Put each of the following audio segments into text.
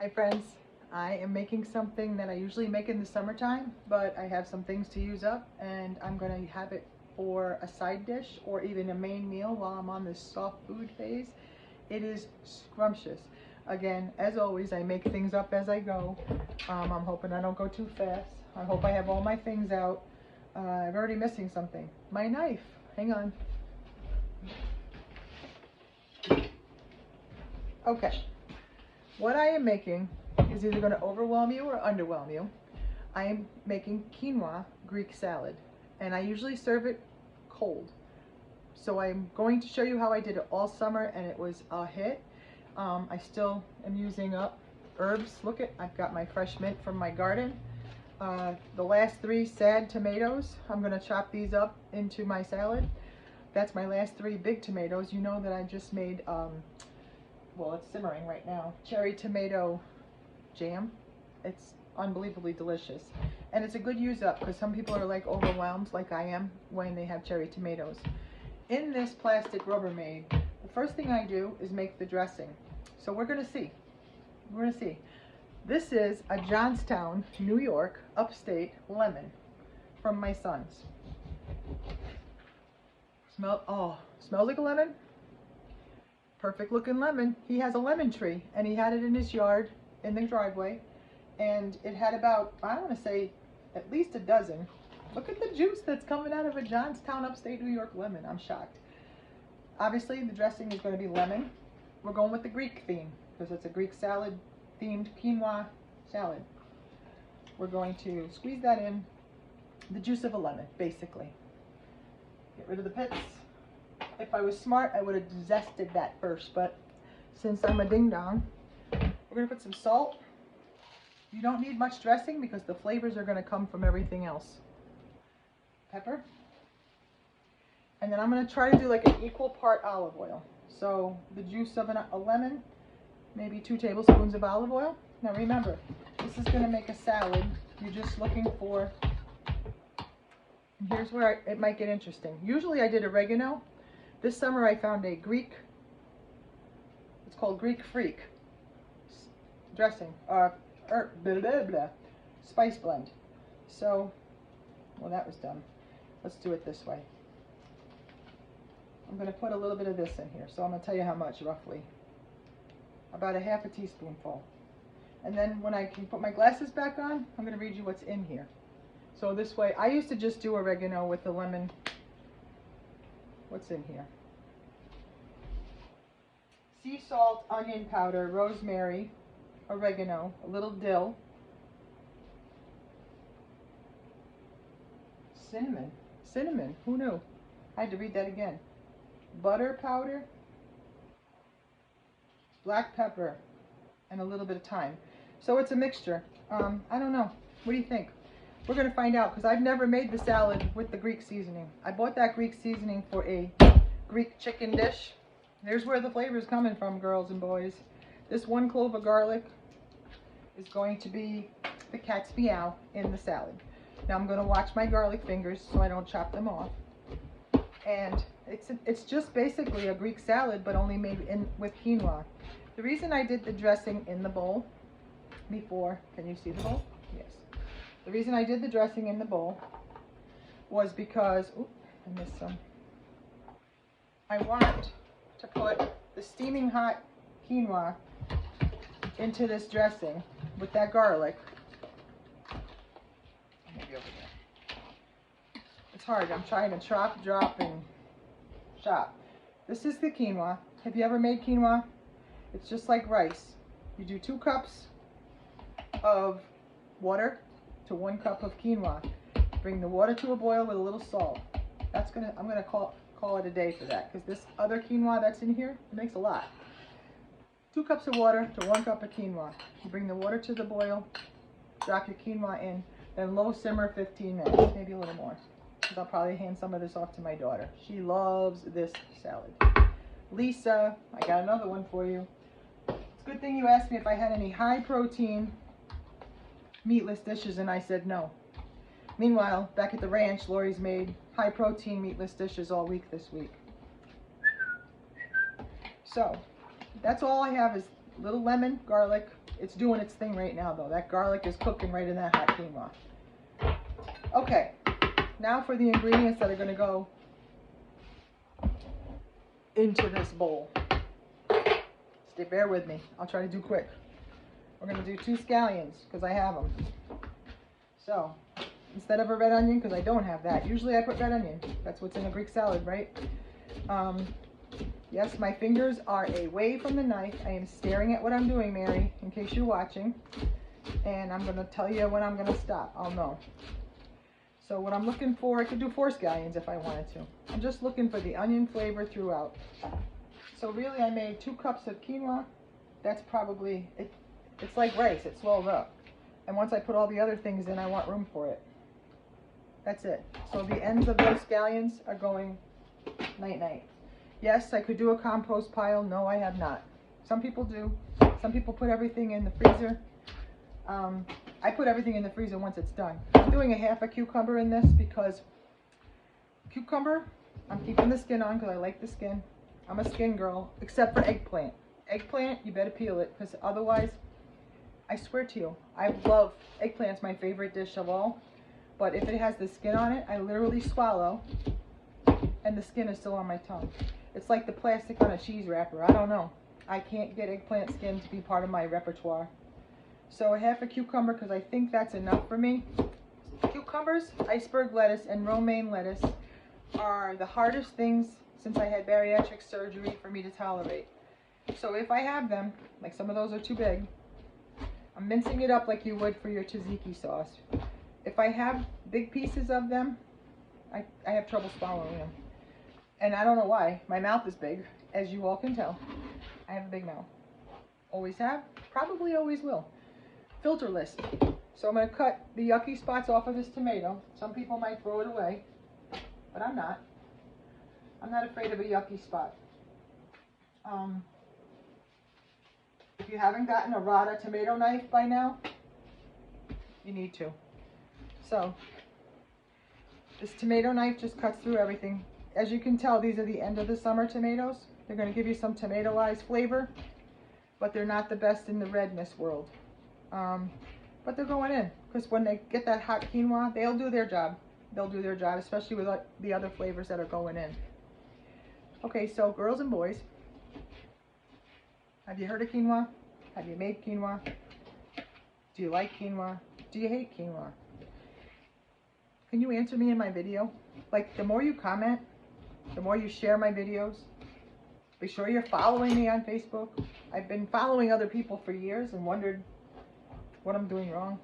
Hi friends, I am making something that I usually make in the summertime, but I have some things to use up and I'm going to have it for a side dish or even a main meal while I'm on this soft food phase. It is scrumptious. Again, as always, I make things up as I go. I'm hoping I don't go too fast. I hope I have all my things out. I'm already missing something. My knife. Hang on. Okay. What I am making is either going to overwhelm you or underwhelm you. I am making quinoa Greek salad, and I usually serve it cold. So I'm going to show you how I did it all summer, and it was a hit. I still am using up herbs. Look at, I've got my fresh mint from my garden. The last 3 sad tomatoes, I'm going to chop these up into my salad. That's my last 3 big tomatoes. You know that I just made well, it's simmering right now, cherry tomato jam. It's unbelievably delicious, and it's a good use up because some people are like overwhelmed like I am when they have cherry tomatoes. In this plastic Rubbermaid, the first thing I do is make the dressing. So we're gonna see. This is a Johnstown, New York, upstate lemon from my son's. Smells like a lemon. Perfect looking lemon. He has a lemon tree and he had it in his yard in the driveway, and it had about, I want to say, at least a dozen. Look at the juice that's coming out of a Johnstown upstate New York lemon. I'm shocked. Obviously the dressing is going to be lemon. We're going with the Greek theme because it's a Greek salad themed quinoa salad. We're going to squeeze that in, the juice of a lemon basically. Get rid of the pits. If I was smart, I would have zested that first, but since I'm a ding-dong, we're going to put some salt. You don't need much dressing because the flavors are going to come from everything else. Pepper. And then I'm going to try to do like an equal part olive oil. So the juice of a lemon, maybe 2 tablespoons of olive oil. Now remember, this is going to make a salad. You're just looking for, and here's where it might get interesting. Usually I did oregano. This summer I found a Greek, it's called Greek Freak dressing, spice blend. So, well, that was dumb. Let's do it this way. I'm going to put a little bit of this in here. So I'm going to tell you how much roughly. About a ½ teaspoonful. And then when I can put my glasses back on, I'm going to read you what's in here. So this way, I used to just do oregano with the lemon. What's in here? Sea salt, onion powder, rosemary, oregano, a little dill, cinnamon, who knew? I had to read that again. Butter powder, black pepper, and a little bit of thyme. So it's a mixture. I don't know. What do you think? We're going to find out because I've never made the salad with the Greek seasoning. I bought that Greek seasoning for a Greek chicken dish. There's where the flavor is coming from, girls and boys. This 1 clove of garlic is going to be the cat's meow in the salad. Now I'm going to watch my garlic fingers so I don't chop them off. And it's just basically a Greek salad, but only made with quinoa. The reason I did the dressing in the bowl before, can you see the bowl? Yes. The reason I did the dressing in the bowl was because, oops, I missed some. I want to put the steaming hot quinoa into this dressing with that garlic. Maybe over there. It's hard. I'm trying to chop, drop, and chop. This is the quinoa. Have you ever made quinoa? It's just like rice. You do 2 cups of water to 1 cup of quinoa. Bring the water to a boil with a little salt. I'm gonna call it a day for that because this other quinoa that's in here, it makes a lot. 2 cups of water to 1 cup of quinoa. You bring the water to the boil, drop your quinoa in, then low simmer 15 minutes, maybe a little more. Because I'll probably hand some of this off to my daughter. She loves this salad. Lisa, I got another one for you. It's a good thing you asked me if I had any high protein meatless dishes, and I said no. Meanwhile, back at the ranch, Lori's made high protein meatless dishes all week this week. So, that's all I have is Little lemon, garlic. It's doing its thing right now though. That garlic is cooking right in that hot quinoa. Okay, now for the ingredients that are going to go into this bowl. Stay, bear with me. I'll try to do quick. We're going to do 2 scallions because I have them. So, instead of a red onion, because I don't have that. Usually I put red onion. That's what's in a Greek salad, right? Yes, my fingers are away from the knife. I am staring at what I'm doing, Mary, in case you're watching. And I'm going to tell you when I'm going to stop. I'll know. So what I'm looking for, I could do 4 scallions if I wanted to. I'm just looking for the onion flavor throughout. So really I made 2 cups of quinoa. That's probably, it's like rice, it swells up. And once I put all the other things in, I want room for it. That's it. So the ends of those scallions are going night-night. Yes, I could do a compost pile. No, I have not. Some people do. Some people put everything in the freezer. I put everything in the freezer once it's done. I'm doing a half a cucumber in this because cucumber, I'm keeping the skin on because I like the skin. I'm a skin girl, except for eggplant. Eggplant, you better peel it because otherwise, I swear to you, I love eggplant's my favorite dish of all. But if it has the skin on it, I literally swallow and the skin is still on my tongue. It's like the plastic on a cheese wrapper. I don't know. I can't get eggplant skin to be part of my repertoire. So a half a cucumber because I think that's enough for me. Cucumbers, iceberg lettuce, and romaine lettuce are the hardest things since I had bariatric surgery for me to tolerate. So if I have them, like some of those are too big, I'm mincing it up like you would for your tzatziki sauce. If I have big pieces of them, I have trouble swallowing them. And I don't know why. My mouth is big, as you all can tell. I have a big mouth. Always have, probably always will. Filterless. So I'm going to cut the yucky spots off of this tomato. Some people might throw it away, but I'm not. I'm not afraid of a yucky spot. If you haven't gotten a Rada tomato knife by now, you need to. So this tomato knife just cuts through everything. As you can tell, these are the end of the summer tomatoes. They're going to give you some tomatoized flavor, but they're not the best in the redness world. But they're going in because when they get that hot quinoa, they'll do their job. They'll do their job, especially with the other flavors that are going in. Okay, so girls and boys, have you heard of quinoa? Have you made quinoa? Do you like quinoa? Do you hate quinoa? Can you answer me in my video? Like, the more you comment, the more you share my videos. Be sure you're following me on Facebook. I've been following other people for years and wondered what I'm doing wrong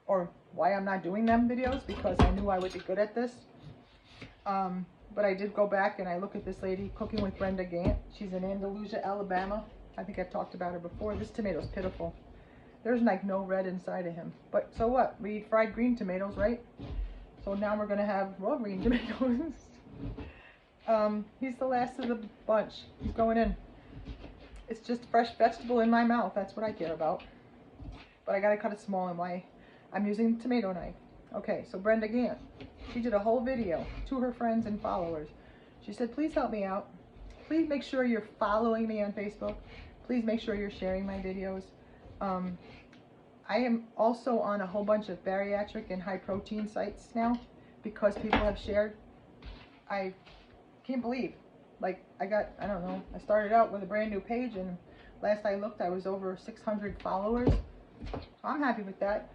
or why I'm not doing them videos because I knew I would be good at this. But I did go back and I look at this lady cooking with Brenda Gant. She's in Andalusia, Alabama. I think I've talked about her before. This tomato's pitiful. There's like no red inside of him. But so what? We eat fried green tomatoes, right? So now we're going to have raw green tomatoes. He's the last of the bunch. He's going in. It's just fresh vegetable in my mouth. That's what I care about. But I got to cut it small and why I'm using the tomato knife. Okay, so Brenda Gant. She did a whole video to her friends and followers. She said, please help me out. Please make sure you're following me on Facebook. Please make sure you're sharing my videos. I am also on a whole bunch of bariatric and high protein sites now because people have shared. I can't believe, like I don't know, I started out with a brand new page and last I looked I was over 600 followers. I'm happy with that.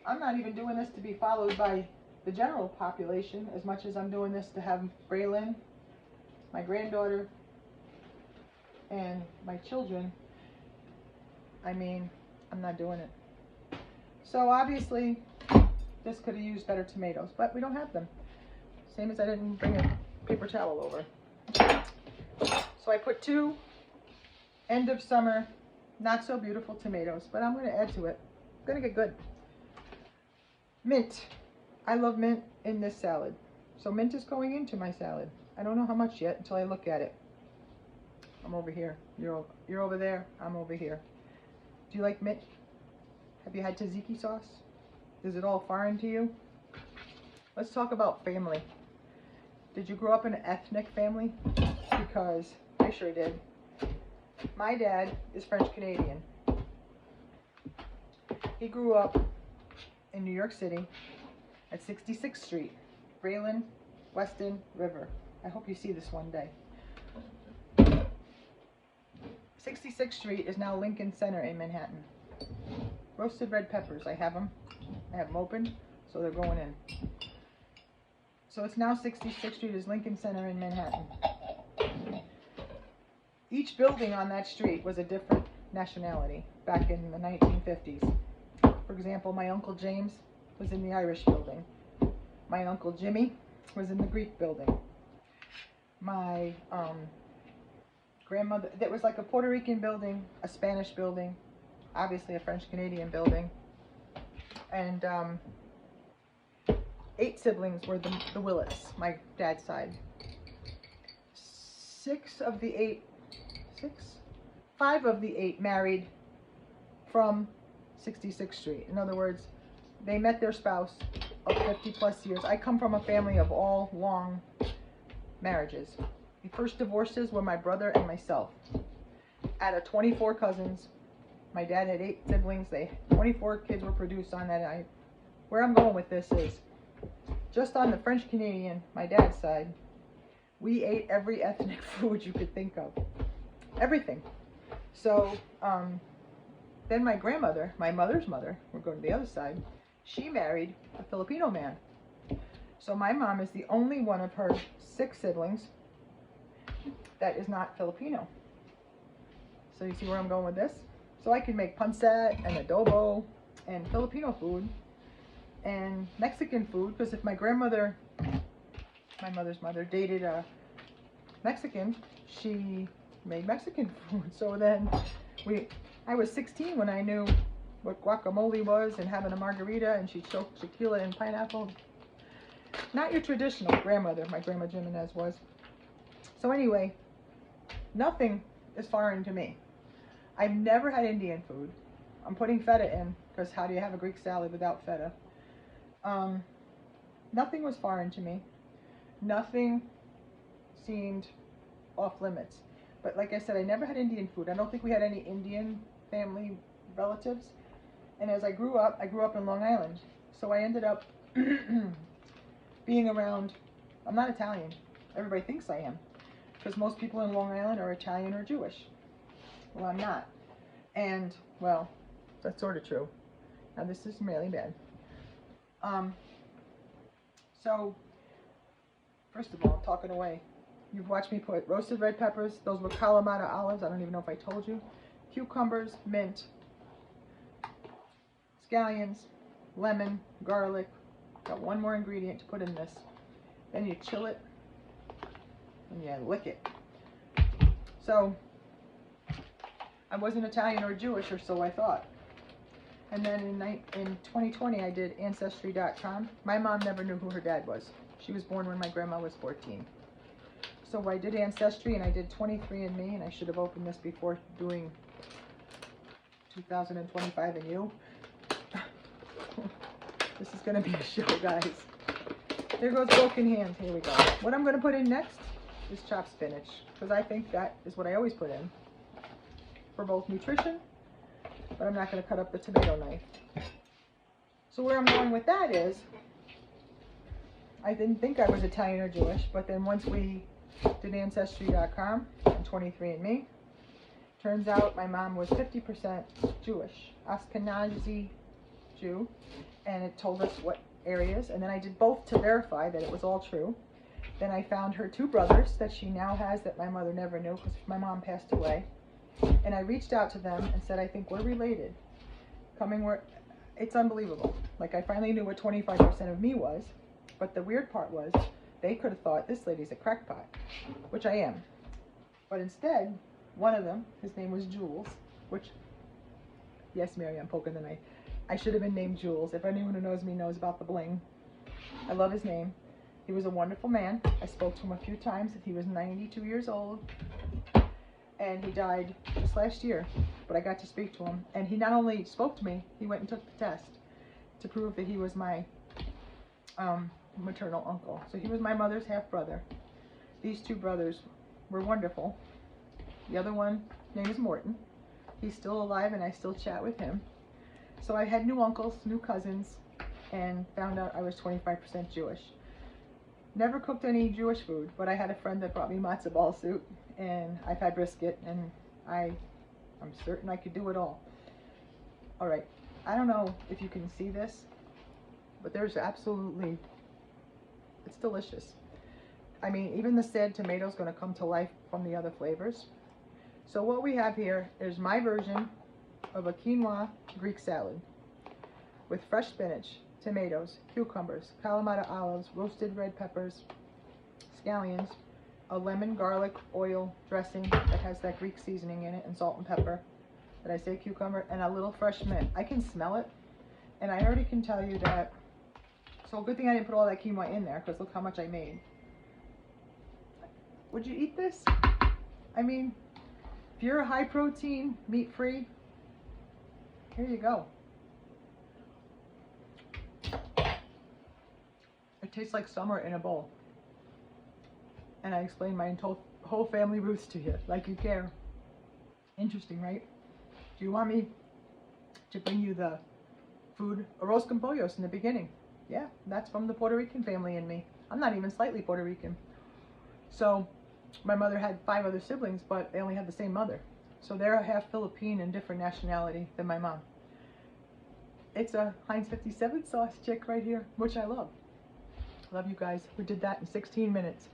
I'm not even doing this to be followed by the general population as much as I'm doing this to have Braylon, my granddaughter, and my children. I mean, I'm not doing it. So obviously, this could have used better tomatoes, but we don't have them. Same as I didn't bring a paper towel over. So I put 2 end of summer, not so beautiful tomatoes, but I'm going to add to it. It's going to get good. Mint. I love mint in this salad. So mint is going into my salad. I don't know how much yet until I look at it. I'm over here. You're over there. I'm over here. Do you like mint? Have you had tzatziki sauce? Is it all foreign to you? Let's talk about family. Did you grow up in an ethnic family? Because I sure did. My dad is French Canadian. He grew up in New York City at 66th Street, Raylan, Weston, River. I hope you see this one day. 66th Street is now Lincoln Center in Manhattan. Roasted red peppers, I have them open, so they're going in. So it's now 66th Street is Lincoln Center in Manhattan. Each building on that street was a different nationality back in the 1950s. For example, my Uncle James was in the Irish building. My Uncle Jimmy was in the Greek building. My grandmother, that was like a Puerto Rican building, a Spanish building, obviously a French Canadian building, and 8 siblings were the Willets, my dad's side. 5 of the 8 married from 66th Street. In other words, they met their spouse of 50 plus years. I come from a family of all long marriages. The first divorces were my brother and myself. Out of 24 cousins, my dad had 8 siblings. 24 kids were produced on that. Where I'm going with this is, just on the French Canadian, my dad's side, we ate every ethnic food you could think of. Everything. So, then my grandmother, my mother's mother, we're going to the other side, she married a Filipino man. So my mom is the only one of her 6 siblings that is not Filipino. So you see where I'm going with this? So I can make pancit and adobo and Filipino food and Mexican food, because if my grandmother, my mother's mother, dated a Mexican, she made Mexican food. So then I was 16 when I knew what guacamole was and having a margarita, and she choked tequila and pineapple. Not your traditional grandmother, my grandma Jimenez was. So anyway, nothing is foreign to me. I've never had Indian food. I'm putting feta in, because how do you have a Greek salad without feta? Nothing was foreign to me. Nothing seemed off limits. But like I said, I never had Indian food. I don't think we had any Indian family relatives. And as I grew up in Long Island. So I ended up being around, I'm not Italian. Everybody thinks I am, because most people in Long Island are Italian or Jewish. Well, I'm not. And, well, that's sort of true. Now this is really bad. So, first of all, I'm talking away. You've watched me put roasted red peppers. Those were Kalamata olives. I don't even know if I told you. Cucumbers, mint, scallions, lemon, garlic. Got one more ingredient to put in this. Then you chill it and you lick it. So, I wasn't Italian or Jewish, or so I thought. And then in 2020, I did Ancestry.com. My mom never knew who her dad was. She was born when my grandma was 14. So I did Ancestry, and I did 23andMe, and I should have opened this before doing 2025 and You. This is going to be a show, guys. There goes broken hand. Here we go. What I'm going to put in next is chopped spinach, because I think that is what I always put in for both nutrition, but I'm not going to cut up the tomato knife. So where I'm going with that is, I didn't think I was Italian or Jewish, but then once we did Ancestry.com and 23andMe, turns out my mom was 50% Jewish, Ashkenazi Jew, and it told us what areas, and then I did both to verify that it was all true. Then I found her 2 brothers that she now has that my mother never knew, because my mom passed away. And I reached out to them and said, I think we're related. It's unbelievable. Like, I finally knew what 25% of me was, but the weird part was, they could have thought, this lady's a crackpot, which I am. But instead, one of them, his name was Jules, which, yes, Mary, I'm poking the knife. I should have been named Jules. If anyone who knows me knows about the bling. I love his name. He was a wonderful man. I spoke to him a few times. He was 92 years old. And he died just last year, but I got to speak to him. And he not only spoke to me, he went and took the test to prove that he was my maternal uncle. So he was my mother's half brother. These 2 brothers were wonderful. The other one, name is Morton. He's still alive and I still chat with him. So I had new uncles, new cousins, and found out I was 25% Jewish. Never cooked any Jewish food, but I had a friend that brought me matzo ball soup, and I've had brisket, and I'm certain I could do it all. All right, I don't know if you can see this, but there's absolutely, it's delicious. I mean, even the said tomato's gonna come to life from the other flavors. So what we have here is my version of a quinoa Greek salad with fresh spinach, tomatoes, cucumbers, Kalamata olives, roasted red peppers, scallions, a lemon, garlic, oil dressing that has that Greek seasoning in it, and salt and pepper. Did I say cucumber? And a little fresh mint. I can smell it, and I already can tell you that. So good thing I didn't put all that quinoa in there, because look how much I made. Would you eat this? I mean, if you're a high protein, meat free, here you go. It tastes like summer in a bowl. And I explained my whole family roots to you, like you care. Interesting, right? Do you want me to bring you the food, arroz con pollos in the beginning? Yeah, that's from the Puerto Rican family in me. I'm not even slightly Puerto Rican. So my mother had 5 other siblings, but they only had the same mother. So they're half Philippine and different nationality than my mom. It's a Heinz 57 sauce chick right here, which I love. Love you guys. We did that in 16 minutes.